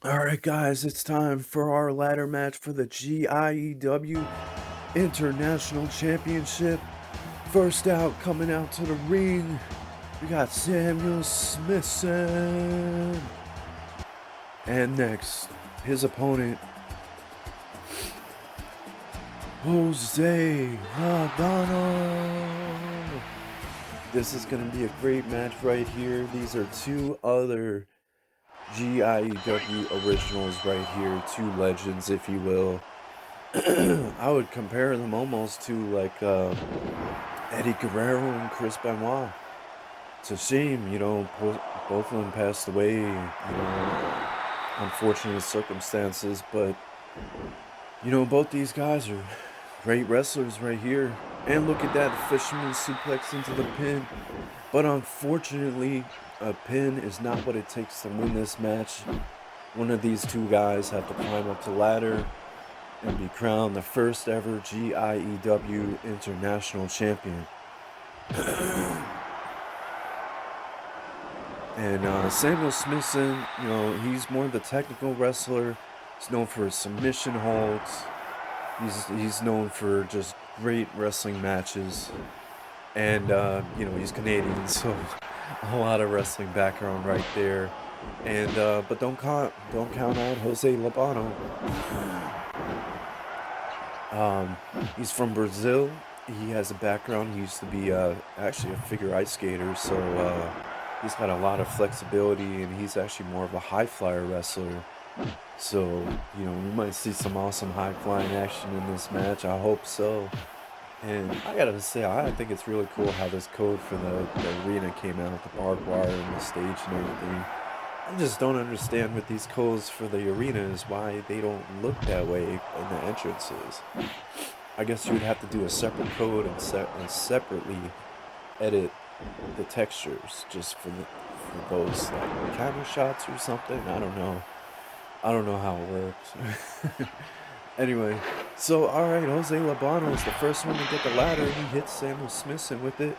Alright guys, it's time for our ladder match for the GIEW International Championship. First out, coming out to the ring, we got Samuel Smithson. And next, his opponent, Jose Labanno. This is going to be a great match right here. These are two other GIEW originals right here, two legends, if you will. I would compare them almost to like Eddie Guerrero and Chris Benoit. It's a shame, both of them passed away, unfortunate circumstances, but both these guys are great wrestlers right here. And look at that, the fisherman suplex into the pin. But unfortunately, a pin is not what it takes to win this match. One of these two guys have to climb up the ladder and be crowned the first ever GIEW International Champion. And Samuel Smithson, he's more the technical wrestler. He's known for his submission holds. He's known for just great wrestling matches. And, he's Canadian, so a lot of wrestling background right there. And, but don't count out Jose Labanno. He's from Brazil. He has a background. He used to be actually a figure ice skater, so he's got a lot of flexibility, and he's actually more of a high flyer wrestler. So, we might see some awesome high flying action in this match. I hope so. And I gotta say, I think it's really cool how this code for the arena came out, the barbed wire and the stage and everything. I just don't understand with these codes for the arenas why they don't look that way in the entrances. I guess you would have to do a separate code and separately edit the textures just for those like camera shots or something. I don't know how it works. Anyway, so alright, Jose Labanno is the first one to get the ladder. He hits Samuel Smithson with it.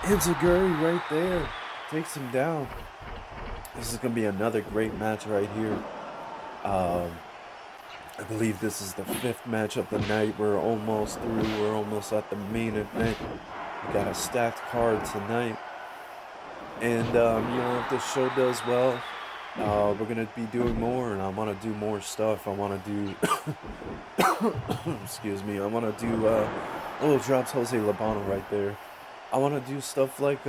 Enziguri right there takes him down. This is going to be another great match right here. I believe this is the 5th match of the night. We're almost through. We're almost at the main event. We got a stacked card tonight. And, if this show does well, we're going to be doing more. And I want to do more stuff. I want to do... excuse me. I want to do... drops Jose Labanno right there. I want to do stuff like,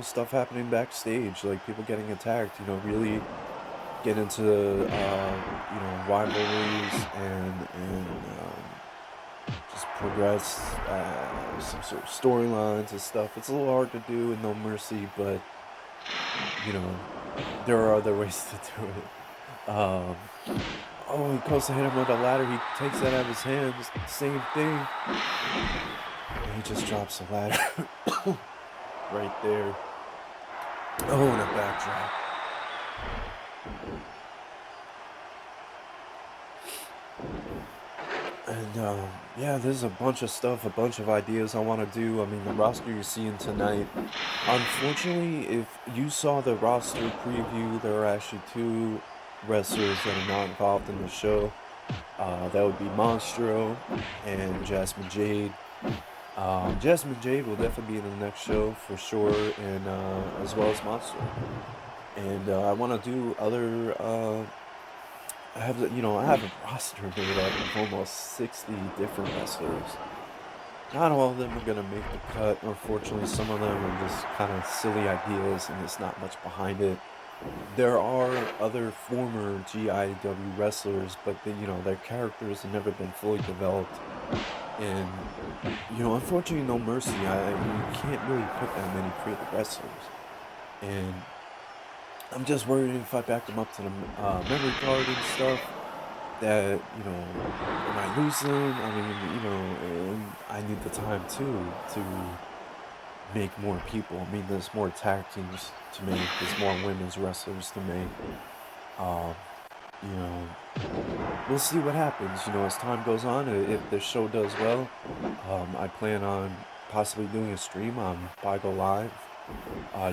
stuff happening backstage, like people getting attacked, really get into, rivalries and just progress some sort of storylines and stuff. It's a little hard to do in No Mercy, but, there are other ways to do it. He goes to hit him with a ladder. He takes that out of his hands. Same thing. And he just drops the ladder. Right there. Oh, and a backdrop. And, there's a bunch of stuff, a bunch of ideas I want to do. I mean, the roster you're seeing tonight. Unfortunately, if you saw the roster preview, there are actually 2 wrestlers that are not involved in the show. That would be Monstro and Jasmine Jade. Jasmine Jade will definitely be in the next show for sure, and as well as Monster. And I want to do other. I have a roster made up of almost 60 different wrestlers. Not all of them are gonna make the cut. Unfortunately, some of them are just kind of silly ideas, and there's not much behind it. There are other former GIW wrestlers, but their characters have never been fully developed. And, unfortunately, No Mercy, you can't really put that many creative wrestlers. And I'm just worried if I back them up to the memory card and stuff, that, I might lose them. I mean, and I need the time, too, to make more people. I mean, there's more tag teams to make. There's more women's wrestlers to make. We'll see what happens, as time goes on. If the show does well, I plan on possibly doing a stream on Go Live.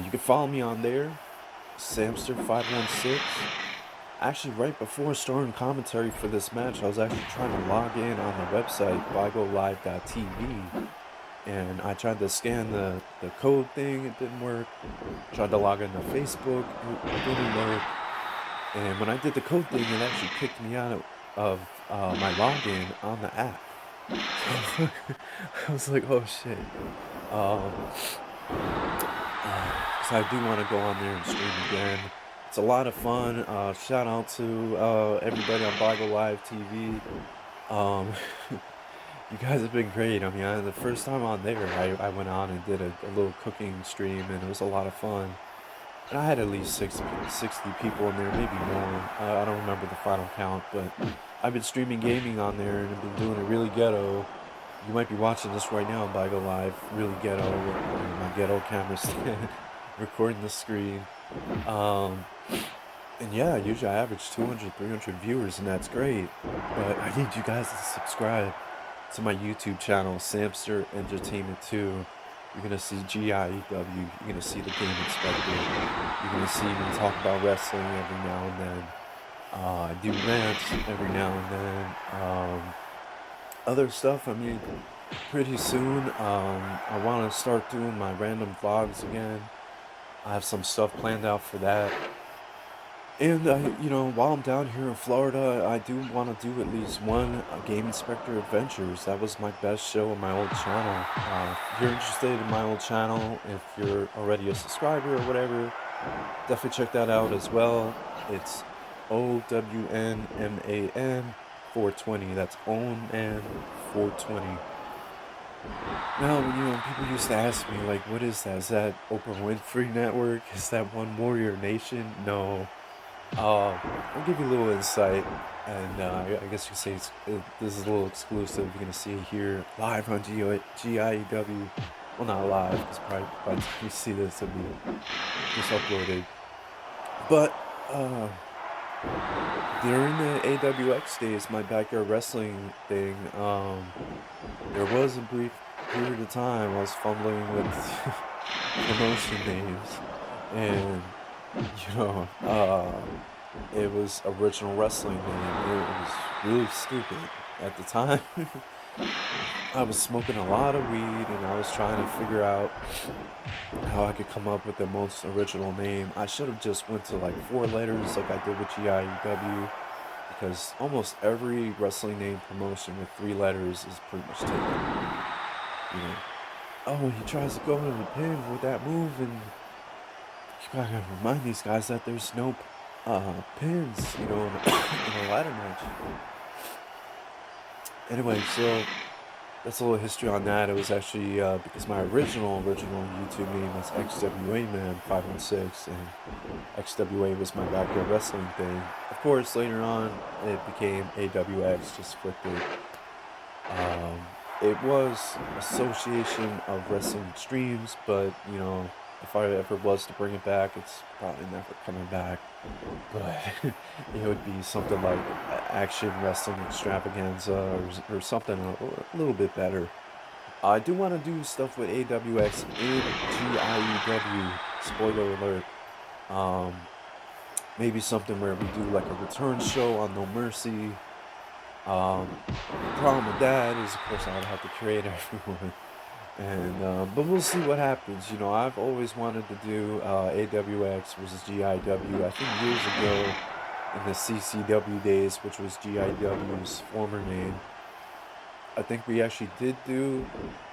You can follow me on there, Samster516. Actually, right before starting commentary for this match, I was actually trying to log in on the website, BigoLive.tv, and I tried to scan the code thing, it didn't work. Tried to log into Facebook, it didn't work. And when I did the code thing, it actually kicked me out of my login on the app. So I was like, oh shit. Um, so I do want to go on there and stream again. It's a lot of fun. Shout out to everybody on Bible Live TV. Um, you guys have been great. I mean, the first time on there, I went on and did a little cooking stream, and it was a lot of fun. And I had at least 60 people in there, maybe more. I don't remember the final count, but I've been streaming gaming on there and I've been doing it really ghetto. You might be watching this right now on Bigo Live, really ghetto with my ghetto camera stand, recording the screen. Um, and yeah, usually I average 200, 300 viewers, and that's great. But I need you guys to subscribe to my YouTube channel, Samster Entertainment 2. You're gonna see GIEW, you're gonna see the Game Inspector, you're gonna see me talk about wrestling every now and then. I do rants every now and then. Other stuff, I mean, pretty soon, I want to start doing my random vlogs again. I have some stuff planned out for that. And while I'm down here in Florida, I do want to do at least one Game Inspector Adventures. That was my best show on my old channel. If you're interested in my old channel, if you're already a subscriber or whatever, definitely check that out as well. It's OWNMAN 420. That's OWNMAN 420. Now, people used to ask me, like, what is that? Is that Oprah Winfrey Network? Is that One Warrior Nation? No. I'll give you a little insight, and I guess you could say this is a little exclusive. You're going to see it here live on GIEW. Well, not live, because probably by the time you see this, it'll be just uploaded. But during the AWX days, my backyard wrestling thing, there was a brief period of time I was fumbling with promotion names, and you know, it was original wrestling name. It was really stupid at the time. I was smoking a lot of weed, and I was trying to figure out how I could come up with the most original name. I should have just went to like 4 letters like I did with GIEW, because almost every wrestling name promotion with 3 letters is pretty much taken. Oh, he tries to go into the pin with that move, and you gotta remind these guys that there's no pins, in a ladder match. Anyway, so that's a little history on that. It was actually because my original YouTube name was XWA Man 516, and XWA was my backyard wrestling thing. Of course, later on it became AWX, just flipped it. It was Association of Wrestling Streams, but if I ever was to bring it back, it's probably never coming back. But it would be something like Action Wrestling Extravaganza, or something a little bit better. I do want to do stuff with AWX and GIEW. Spoiler alert. Maybe something where we do like a return show on No Mercy. The problem with that is, of course, I would have to create everyone. And but we'll see what happens. I've always wanted to do AWX versus GIW. I think years ago in the CCW days, which was GIW's former name, I think we actually did do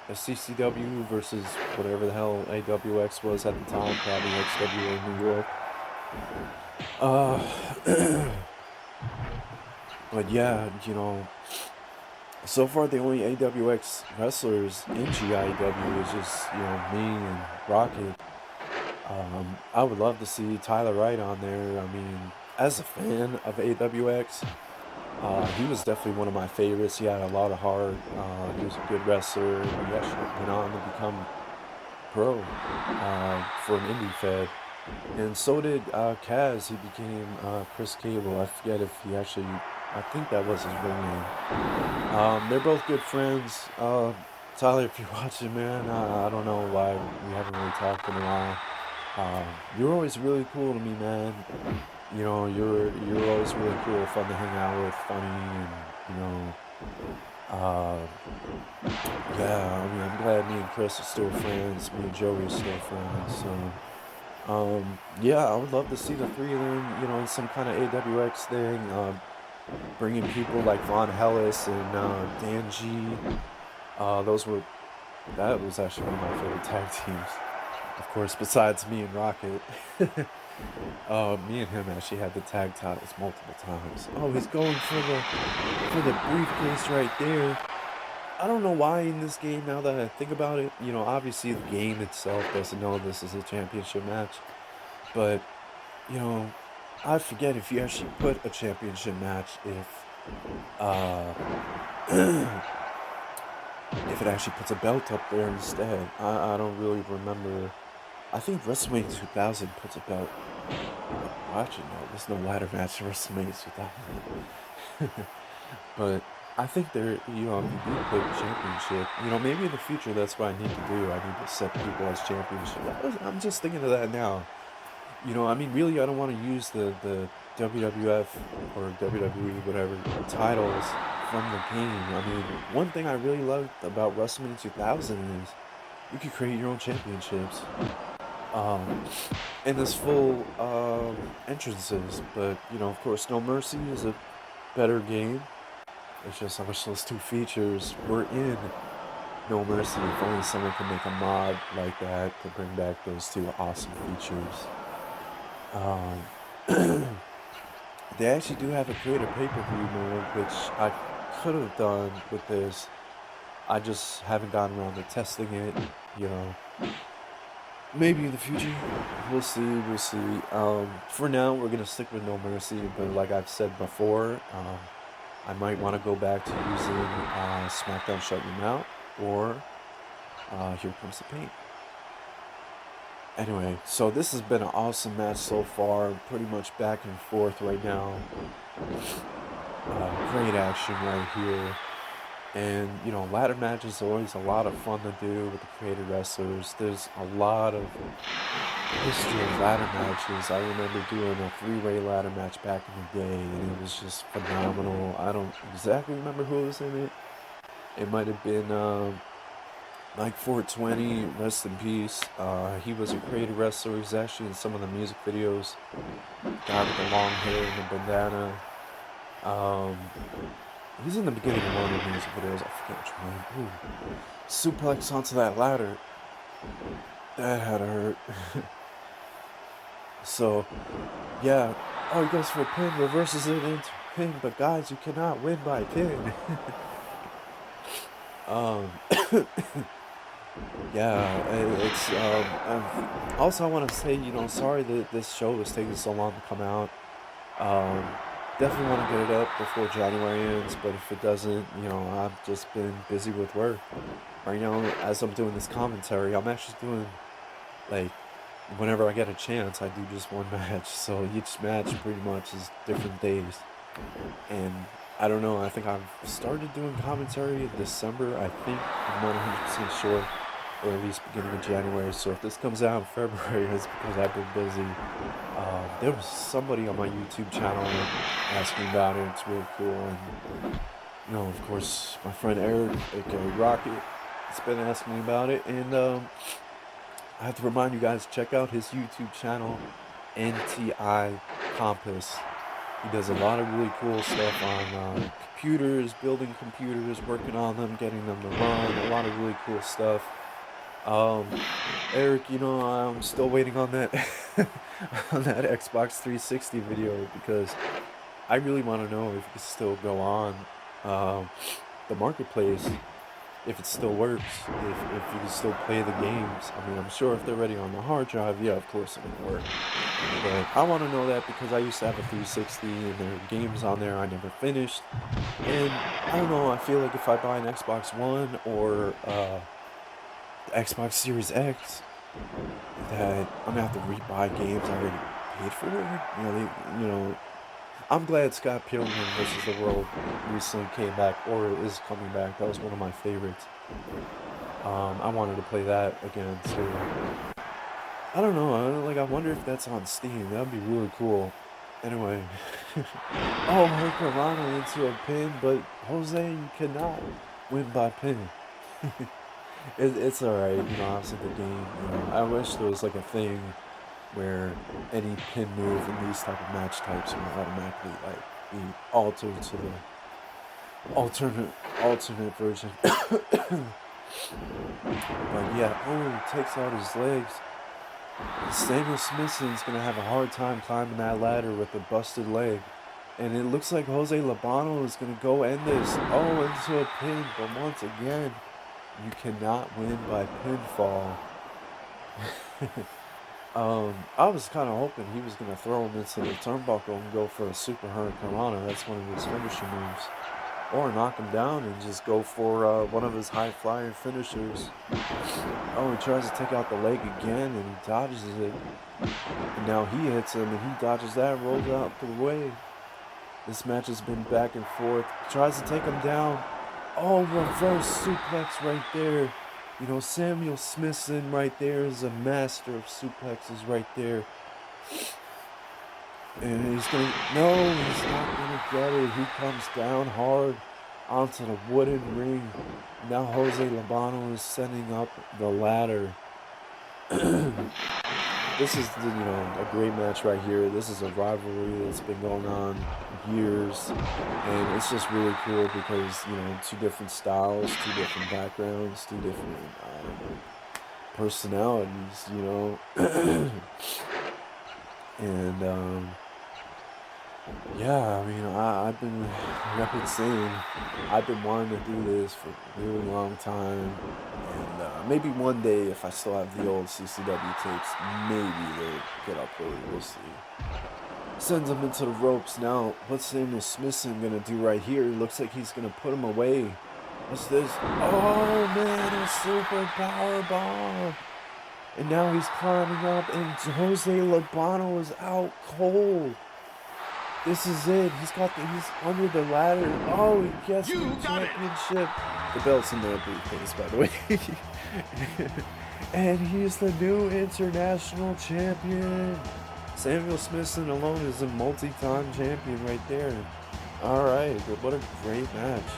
a CCW versus whatever the hell AWX was at the time, probably XWA in New York. But yeah, so far the only AWX wrestlers in GIW is just, me and Rocket. I would love to see Tyler Wright on there. I mean, as a fan of AWX, he was definitely one of my favorites. He had a lot of heart. He was a good wrestler. He actually went on to become pro for an indie fed. And so did Kaz. He became Chris Cable. I forget if he actually, I think that was his real name. They're both good friends. Tyler, if you're watching, man, I don't know why we haven't really talked in a while. You're always really cool to me, man. you're always really cool, fun to hang out with, funny, and you know, uh, yeah. I mean, I'm glad me and Chris are still friends. Me and Joey are still friends. So, yeah, I would love to see the three of them, in some kind of AWX thing. Bringing people like Von Hellis and Dan G. Those were that was actually one of my favorite tag teams. Of course, besides me and Rocket. Me and him actually had the tag titles multiple times. Oh, he's going for the briefcase right there. I don't know why in this game, now that I think about it, obviously the game itself doesn't know this is a championship match, but you know, I forget if you actually put a championship match uh if it actually puts a belt up there instead. I don't really remember. I think WrestleMania 2000 puts a belt. Actually, no, there's no ladder match in WrestleMania 2000. But I think if you do put championship, maybe in the future that's what I need to do. I need to set people as championship. I'm just thinking of that now. I mean, really, I don't want to use the WWF or WWE, whatever, titles from the game. I mean, one thing I really loved about WrestleMania 2000 is you could create your own championships. Um, and there's full entrances, but of course, No Mercy is a better game. It's just I wish those two features were in No Mercy. If only someone could make a mod like that to bring back those two awesome features. Um, they actually do have a creator pay-per-view mode, which I could have done with this. I just haven't gotten around to testing it. You know, maybe in the future, we'll see. We'll see. For now, we're gonna stick with No Mercy, but like I've said before, I might want to go back to using SmackDown Shut Your Mouth or Here Comes the Pain. Anyway, so this has been an awesome match so far. Pretty much back and forth right now. Great action right here. And, ladder matches are always a lot of fun to do with the created wrestlers. There's a lot of history of ladder matches. I remember doing a three-way ladder match back in the day, and it was just phenomenal. I don't exactly remember who was in it. It might have been Mike 420, rest in peace. He was a creative wrestler. He's actually in some of the music videos. Guy with the long hair and the bandana. Um, he's in the beginning of one of the music videos. I forget which one. Ooh. Suplex onto that ladder. That had to hurt. So, yeah. Oh, he goes for a pin, reverses it into a pin, but guys, you cannot win by pin. um, yeah, it's also I want to say, sorry that this show is taking so long to come out. Um, Definitely want to get it up before January ends, but if it doesn't, I've just been busy with work. Right now, as I'm doing this commentary, I'm actually doing, like, whenever I get a chance, I do just one match. So each match pretty much is different days. And I don't know, I think I've started doing commentary in December, I think. I'm not 100% sure. Or at least beginning of January. So if this comes out in February, it's because I've been busy. There was somebody on my YouTube channel asking about it. It's really cool. And, of course, my friend Eric, aka Rocket, has been asking me about it. And I have to remind you guys, check out his YouTube channel, NTI Compass. He does a lot of really cool stuff on computers, building computers, working on them, getting them to run. A lot of really cool stuff. Um, Eric, I'm still waiting on that on that Xbox 360 video because I really want to know if it can still go on the marketplace, if it still works, if you can still play the games. I mean, I'm sure if they're ready on the hard drive, yeah, of course it would work. But I want to know that because I used to have a 360 and there are games on there I never finished. And I don't know, I feel like if I buy an Xbox One or Xbox Series X, that I'm gonna have to rebuy games I already paid for. I'm glad Scott Pilgrim vs. the World recently came back or is coming back. That was one of my favorites. I wanted to play that again too. I don't know. I wonder if that's on Steam. That'd be really cool. Anyway. Oh, Hurricanrana into a pin, but Jose, you cannot win by pin. It's alright, obviously the game, I wish there was like a thing where any pin move in these type of match types would automatically like be altered to the alternate version. But yeah, oh, takes out his legs. Samuel Smithson's gonna have a hard time climbing that ladder with a busted leg. And it looks like Jose Labanno is gonna go end this. Oh, into a pin, but once again, you cannot win by pinfall. I was kind of hoping he was gonna throw him into the turnbuckle and go for a super hurricanrana. That's one of his finishing moves, or knock him down and just go for one of his high flying finishers. Oh, he tries to take out the leg again and he dodges it. And now he hits him and he dodges that and rolls out the way. This match has been back and forth. Tries to take him down. Oh, reverse suplex right there. Samuel Smithson right there is a master of suplexes right there. And he's going to... No, he's not going to get it. He comes down hard onto the wooden ring. Now Jose Labanno is setting up the ladder. This is a great match right here. This is a rivalry that's been going on years, and it's just really cool because two different styles, two different backgrounds, two different personalities, and yeah, I mean, I've been saying, I've been wanting to do this for a really long time, and maybe one day, if I still have the old CCW tapes, maybe they'll get uploaded, we'll see. Sends him into the ropes. Now, what's Samuel Smithson gonna do right here? Looks like he's gonna put him away. What's this? Oh man, a super power bomb! And now he's climbing up, and Jose Labanno is out cold. This is it. He's under the ladder. Oh, he gets the championship. The belt's in the briefcase, by the way. And he's the new international champion. Samuel Smithson alone is a multi-time champion right there. All right, what a great match.